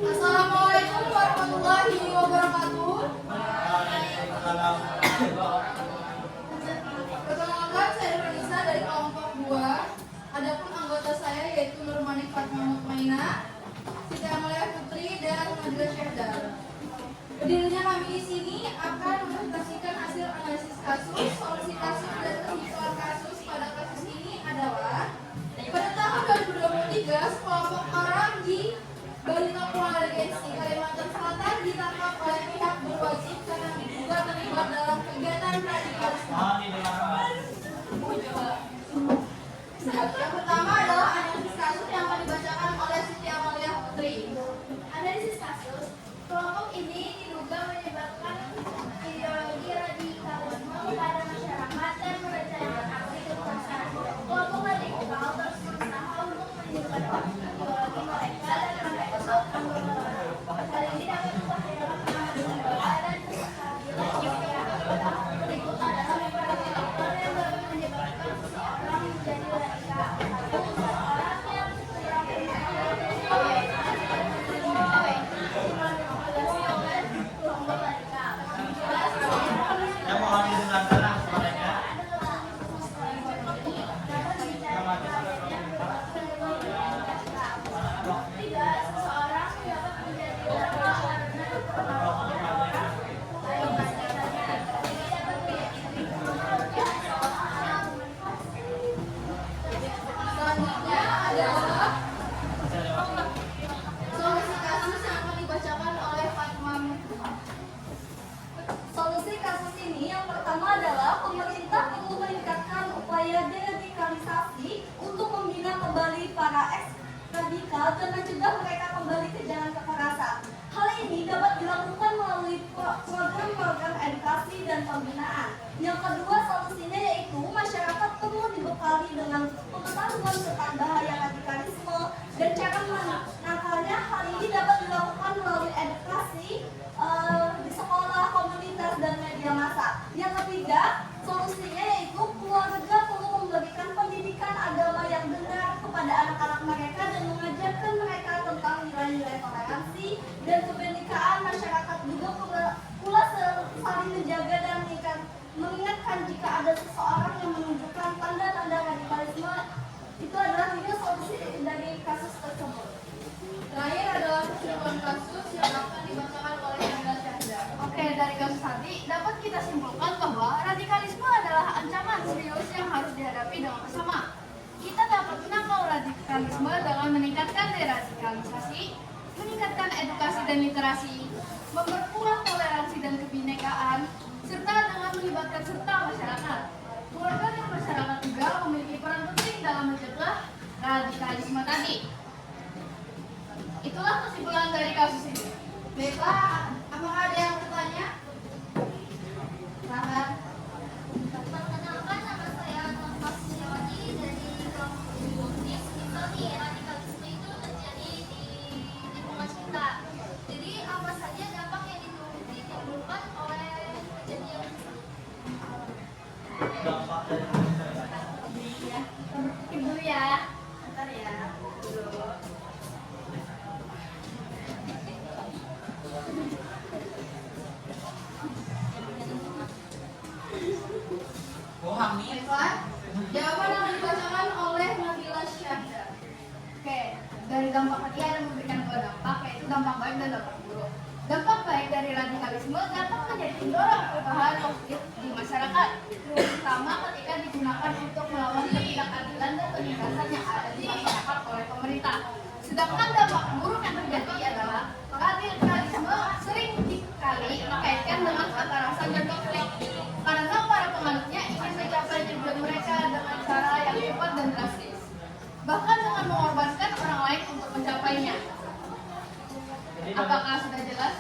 Assalamualaikum warahmatullahi wabarakatuh. Waalaikumsalam. Perkenalkan, saya Nurisa dari kelompok 2. Adapun anggota saya yaitu Nurmanik Fatma Mutmaina, Siti Amalia Putri, dan Nadira Syahdar. Berdirinya kami di sini akan mempresentasikan hasil analisis kasus, solusi kasus, dan kesimpulan kasus pada kasus ini adalah pada tahun 2023 sekelompok orang di Balita Kuala Regensi, Kalimantan Selatan ditangkap oleh pihak berwajib karena diduga terlibat dalam kegiatan radikalisme. Mohon didengarkan. Yang pertama adalah analisis kasus yang akan dibacakan oleh Siti Amalia Putri. Analisis kasus, kelompok ini diduga menyebabkan ideologi radikalisme pada masyarakat dan merencanakan aksi kekerasan. Kelompok radikal terus berusaha untuk menyebarkan ideologi mereka dan merekrut anggota. Hal ini dapat membahayakan keamanan negara dan kestabilan masyarakat. Berikut adalah beberapa faktor yang dapat menyebabkan seseorang menjadi radikal. radikal dan mencegah mereka kembali ke jalan kekerasan. Hal ini dapat dilakukan melalui program-program edukasi dan pembinaan. Yang kedua solusinya yaitu masyarakat perlu dibekali dengan pengetahuan tentang bahaya radikalisme dan cara menakalnya. Hal ini dapat dilakukan melalui edukasi di sekolah, komunitas, dan media massa. Yang ketiga solusinya yaitu keluarga perlu memberikan pendidikan agama yang benar kepada anak-anak mereka dan mengajarkan mereka tentang nilai-nilai toleransi dan kebenekaan. Masyarakat juga pula saling menjaga dan mengingatkan jika ada seseorang yang menunjukkan tanda-tanda radikalisme. Itu adalah tiga solusi dari kasus tersebut. Terakhir adalah keseluruhan kasus yang akan dibacakan oleh Anda Syahda. Oke, dari kasus tadi dapat kita simpulkan bahwa radikalisme adalah ancaman serius yang harus dihadapi dengan bersama. Kita dapat menangkal radikalisme dengan meningkatkan deradikalisasi, meningkatkan edukasi dan literasi, memperkuat toleransi dan kebinekaan, serta dengan melibatkan serta masyarakat. Keluarga dan masyarakat juga memiliki peran penting dalam mencegah radikalisme tadi. Itulah kesimpulan dari kasus ini. Baiklah, apakah ada yang bertanya? Silahkan. Perkenalkan, nama saya Nafas Syawati dari kelompok Bisnis. Kita nih, radikalisme itu terjadi di lingkungan kita. Jadi apa saja dampak yang ditimbulkan oleh kejadian Dampak dari Iya. Ibu ya. Bentar ya. Dulu. Baiklah, jawaban akan dibacakan oleh Nabila Syahda. Oke, dari dampak tadi ada memberikan dua dampak, yaitu dampak baik dan dampak buruk. Dampak baik dari radikalisme dapat menjadi pendorong perubahan positif di masyarakat, terutama ketika digunakan untuk melawan ketidakadilan dan penindasan yang ada di masyarakat oleh pemerintah. Sedangkan dampak buruk yang terjadi adalah radikalisme sering dikali dikaitkan dengan kekerasan dan konflik, karena para penganutnya ingin mencapai tujuan mereka dengan cara yang cepat dan drastis, bahkan dengan mengorbankan orang lain untuk mencapainya. Apakah sudah jelas?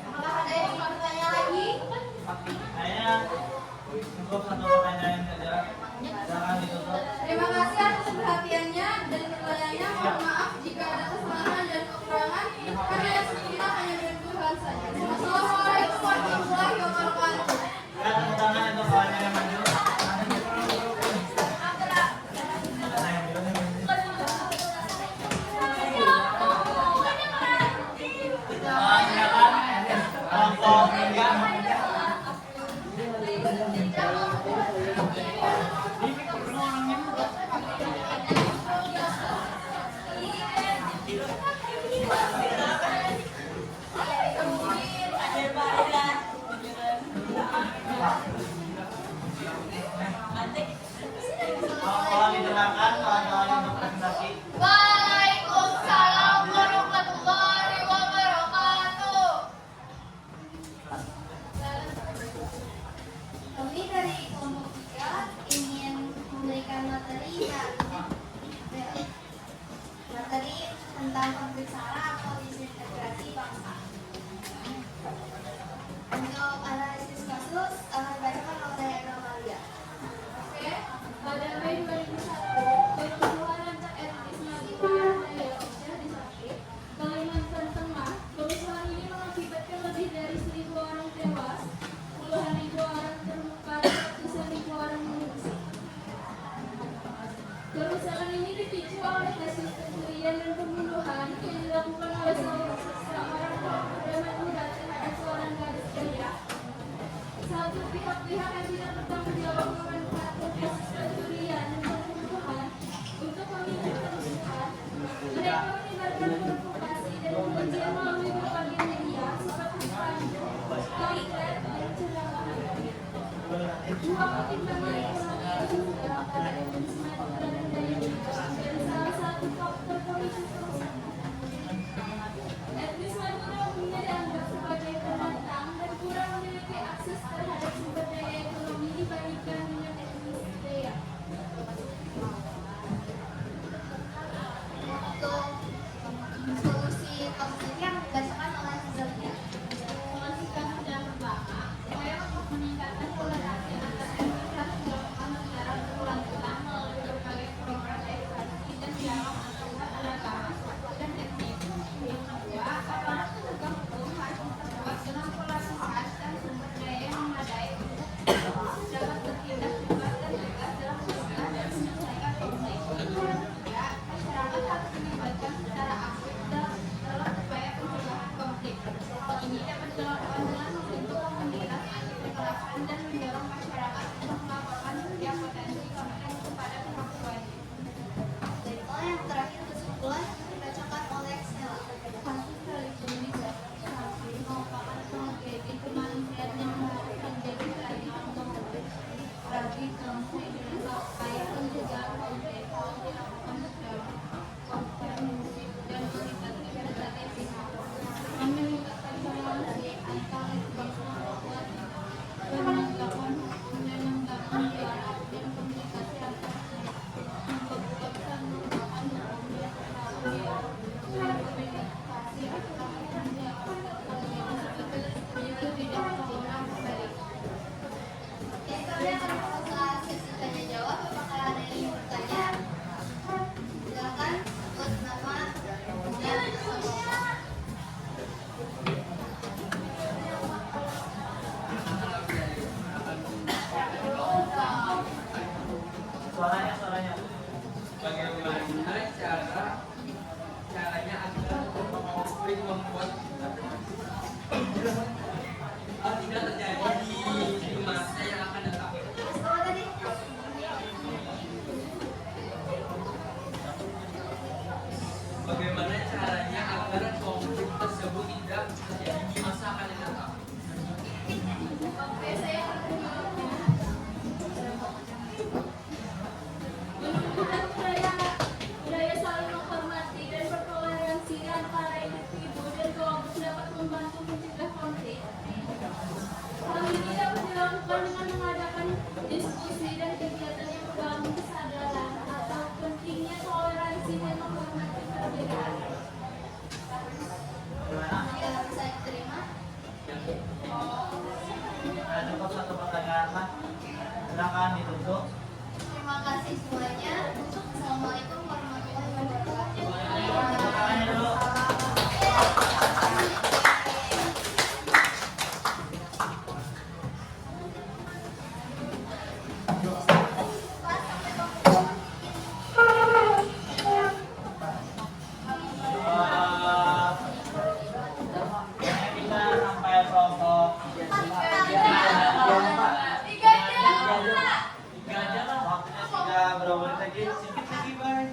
Apakah ada yang mau bertanya lagi? kayaknya cukup satu pertanyaan saja. Silakan ditutup. Terima kasih atas perhatiannya dan pertanyaannya. Mohon maaf jika ada kesalahan dan kekurangan, karena yang kita hanya dari Tuhan saja. Wassalamualaikum warahmatullahi wabarakatuh. Ya, tepuk tangan untuk kawannya yang maju. Silakan kelompok tiga. Tolong didengarkan kawan-kawan untuk presentasi. Waalaikumsalam warahmatullahi wabarakatuh. Kami dari kelompok 3 ingin memberikan materi tentang konflik SARA atau disintegrasi bangsa. Untuk analisis kasus dibacakan oleh Amalia. Oke, pada Mei 2001, pertemuan antar etnis Madura dan Indonesia di Saki, Kalimantan Tengah. Kerusuhan ini mengakibatkan lebih dari 1.000 orang tewas, puluhan ribu orang terluka, dan ratusan ribu orang mengungsi. Kerusuhan ini dipicu oleh kasus pencurian dan pembunuhan yang dilakukan oleh seorang pemuda Madura terhadap seorang gadis pria. Satu pihak-pihak yang tidak bertanggung jawab memanfaatkan kasus pencurian dan pembunuhan untuk memicu kerusuhan. Mereka menyebarkan provokasi dan kebencian melalui berbagai media seperti spanduk, pamflet, dan ceramah. Dua pertimbangan ekonomi juga pada etnis Madura dan Dayak menjadi salah satu faktor pemicu kerusuhan. Etnis Madura umumnya dianggap sebagai pendatang dan kurang memiliki akses terhadap sumber daya ekonomi dibandingkan dengan etnis Dayak. Suaranya. Bagaimana caranya agar konflik membuat tidak terjadi di masa yang akan datang. Bagaimana caranya agar konflik tersebut tidak terjadi di masa akan datang? Oke, saya akan menjawabnya. Menumbuhkan budaya saling menghormati dan bertoleransi antara individu dan kelompok dapat membantu mencegah konflik. Hal ini dapat dilakukan dengan mengadakan diskusi dan kegiatan yang membangun kesadaran atau pentingnya toleransi dan menghormati perbedaan. Ya, bisa diterima. Ada cukup satu pertanyaan Mas. Silakan ditutup. Terima kasih semuanya. Assalamualaikum warahmatullahi wabarakatuh. Tangannya dulu. Kita sampai kelompok Tiga jam. waktunya sudah berapa menit lagi? Sedikit lagi, Bay.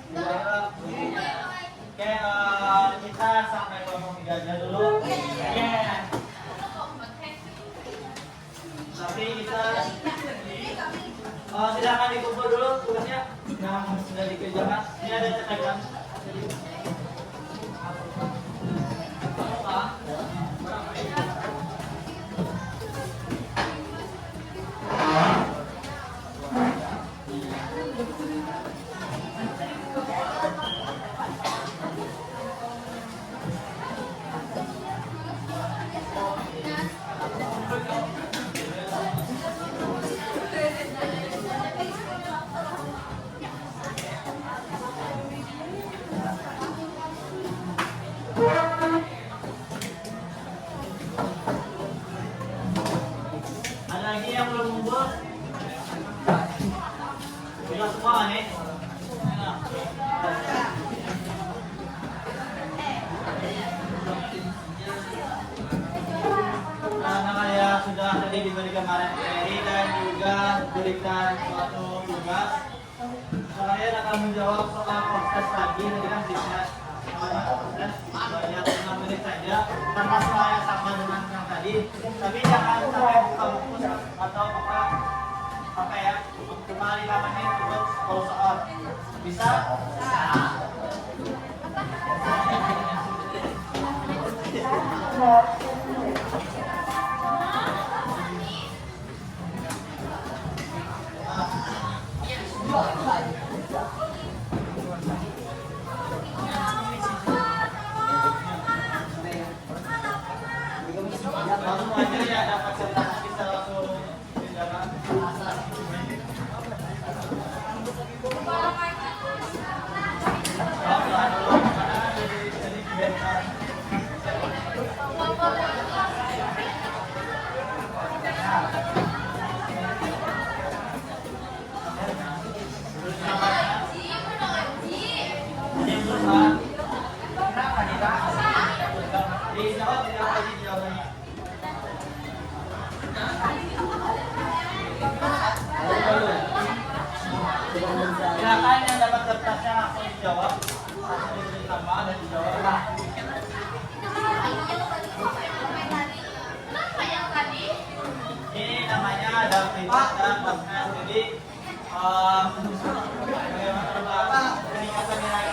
Oke, kita sampai kelompok 3 aja dulu. Tapi kita silakan dikumpul dulu tugasnya yang sudah dikerjakan. Ini ada catatan. Ada lagi yang belum ngumpul? Sudah semua kan nih? Karena ya sudah tadi diberikan materi dan juga diberikan suatu tugas, saya akan menjawab soal proses lagi dengan proses banyak 5 menit saja karena saya sama dengan yang tadi, tapi jangan sampai buka buku atau buka apa ya, cuma 5 menit untuk kalau soal bisa. Langsung aja ya, dapat cerita bisa langsung tindakan. Silakan yang dapat kertasnya langsung dijawab, langsung diberi nama dan dijawab. Ini namanya ada privat dan pasnya. Jadi bagaimana peningkatan nilai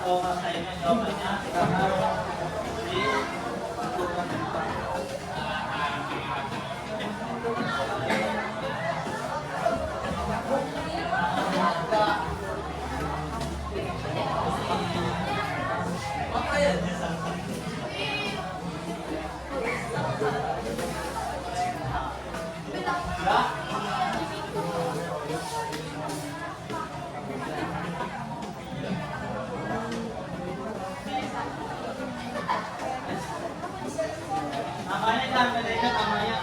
atau masanya jawabannya silakan di namanya jangan beda namanya.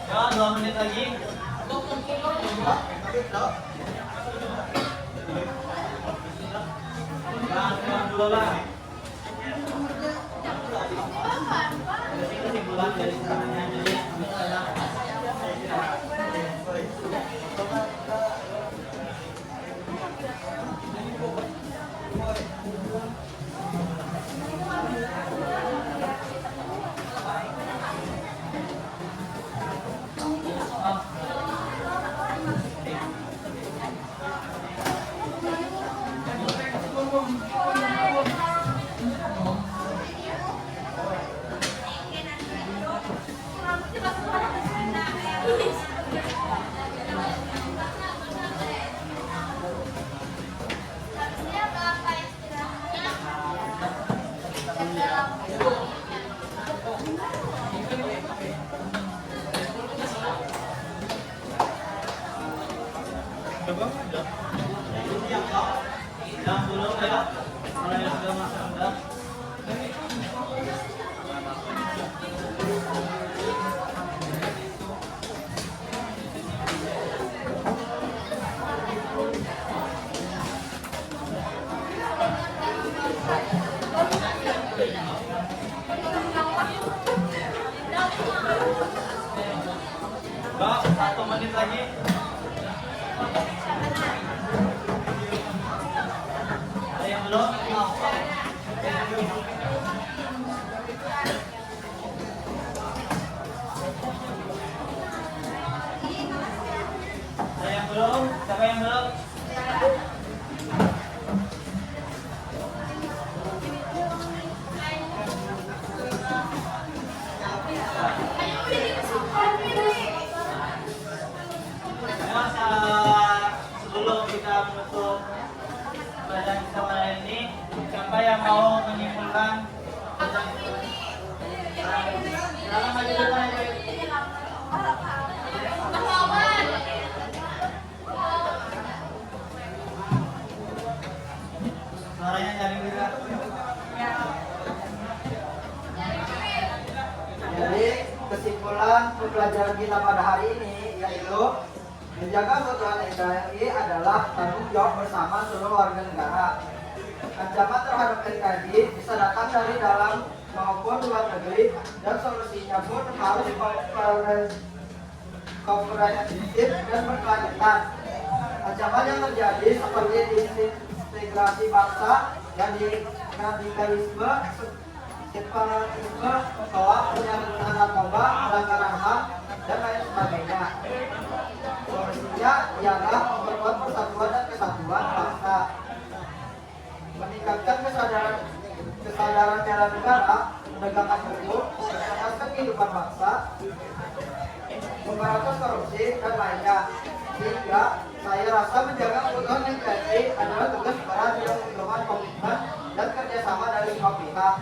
Ya, 2 menit lagi. Jangan dulu lah. Kesimpulan dari semuanya jadi yang belum ya, kalau yang sudah masuk udah. Mbak, 1 menit lagi. Ada yang belum? Ada yang belum? Siapa yang belum? Sebelum kita menutup pelajaran kita pada hari ini, siapa yang mau menyimpulkan pelajaran kita? Silakan maju dulu, maju. Suaranya jaring juga. Jadi kesimpulan pembelajaran kita pada hari ini yaitu menjaga keutuhan NKRI adalah tanggung jawab bersama seluruh warga negara. Ancaman terhadap NKRI bisa datang dari dalam maupun luar negeri dan solusinya pun harus komprehensif dan berkelanjutan. Ancaman yang terjadi seperti disintegrasi bangsa dan radikalisme, separatisme, hoax, penyalahgunaan narkoba, pelanggaran HAM, dan lain sebagainya. Solusinya ialah memperkuat persatuan dan kesatuan bangsa, meningkatkan kesadaran bela negara, menegakkan hukum, mencerdaskan kehidupan bangsa, memberantas korupsi, dan lainnya. Sehingga saya rasa menjaga keutuhan NKRI adalah tugas berat yang membutuhkan komitmen dan kerjasama dari semua pihak.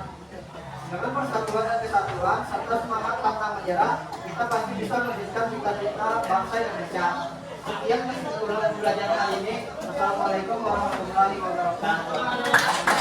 Dengan persatuan dan kesatuan serta semangat pantang menyerah, kita pasti bisa mewujudkan cita-cita bangsa Indonesia. Sekian kesimpulan pembelajaran hari ini. Wassalamualaikum warahmatullahi wabarakatuh.